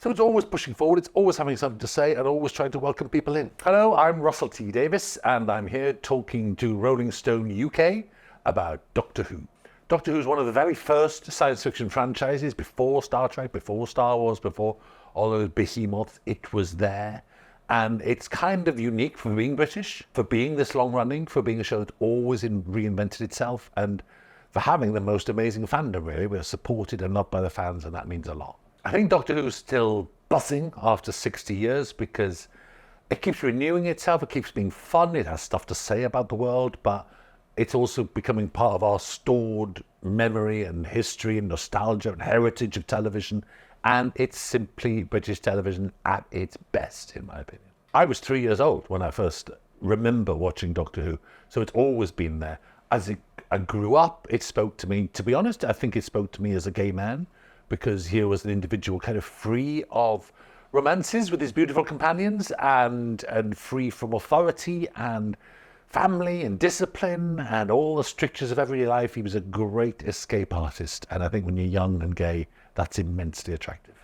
So it's always pushing forward, it's always having something to say, and always trying to welcome people in. Hello, I'm Russell T Davies, and I'm here talking to Rolling Stone UK about Doctor Who. Doctor Who is one of the very first science fiction franchises before Star Trek, before Star Wars, before all those behemoths. It was there. And it's kind of unique for being British, for being this long running, for being a show that always reinvented itself, and for having the most amazing fandom, really. We're supported and loved by the fans, and that means a lot. I think Doctor Who is still buzzing after 60 years because it keeps renewing itself, it keeps being fun, it has stuff to say about the world, but it's also becoming part of our stored memory and history and nostalgia and heritage of television. And it's simply British television at its best, in my opinion. I was 3 years old when I first remember watching Doctor Who, so it's always been there. As I grew up, it spoke to me. To be honest, I think it spoke to me as a gay man, because here was an individual kind of free of romances with his beautiful companions and free from authority and family and discipline and all the strictures of everyday life. He was a great escape artist, and I think when you're young and gay, that's immensely attractive.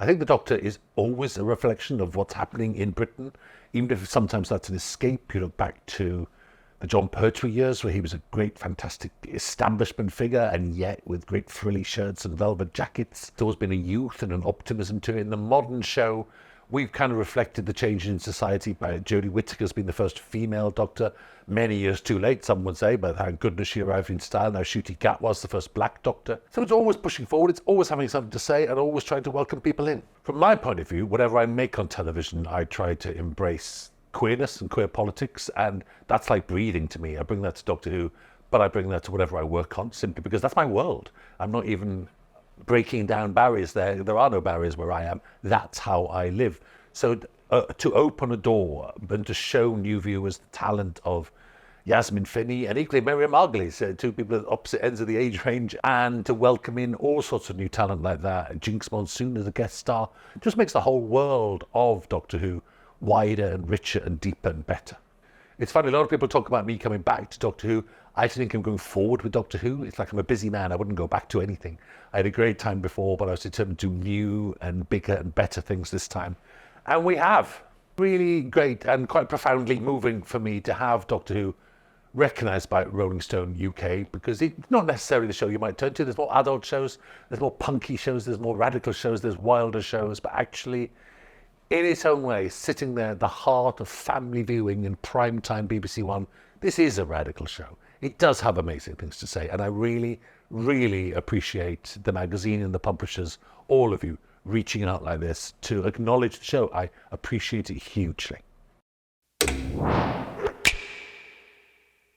I think the Doctor is always a reflection of what's happening in Britain, even if sometimes that's an escape. You look back to the John Pertwee years, where he was a great, fantastic establishment figure, and yet with great frilly shirts and velvet jackets. There's always been a youth and an optimism to it. In the modern show, we've kind of reflected the change in society by Jodie Whittaker's been the first female Doctor, many years too late, some would say, but thank goodness she arrived in style. Now Ncuti Gat was the first black Doctor. So it's always pushing forward, it's always having something to say, and always trying to welcome people in. From my point of view, whatever I make on television, I try to embrace queerness and queer politics, and that's like breathing to me. I bring that to Doctor Who, but I bring that to whatever I work on, simply because that's my world. I'm not even breaking down barriers there. There are no barriers where I am. That's how I live. So to open a door and to show new viewers the talent of Yasmin Finney and equally Miriam Margolyes, two people at opposite ends of the age range, and to welcome in all sorts of new talent like that, Jinx Monsoon as a guest star, just makes the whole world of Doctor Who wider and richer and deeper and better. It's funny, a lot of people talk about me coming back to Doctor Who. I think I'm going forward with Doctor Who. It's like I'm a busy man. I wouldn't go back to anything. I had a great time before, but I was determined to do new and bigger and better things this time. And we have. Really great and quite profoundly moving for me to have Doctor Who recognised by Rolling Stone UK, because it's not necessarily the show you might turn to. There's more adult shows, there's more punky shows, there's more radical shows, there's wilder shows, but actually, in its own way, sitting there at the heart of family viewing in primetime BBC One, this is a radical show. It does have amazing things to say, and I really, really appreciate the magazine and the publishers, all of you, reaching out like this to acknowledge the show. I appreciate it hugely.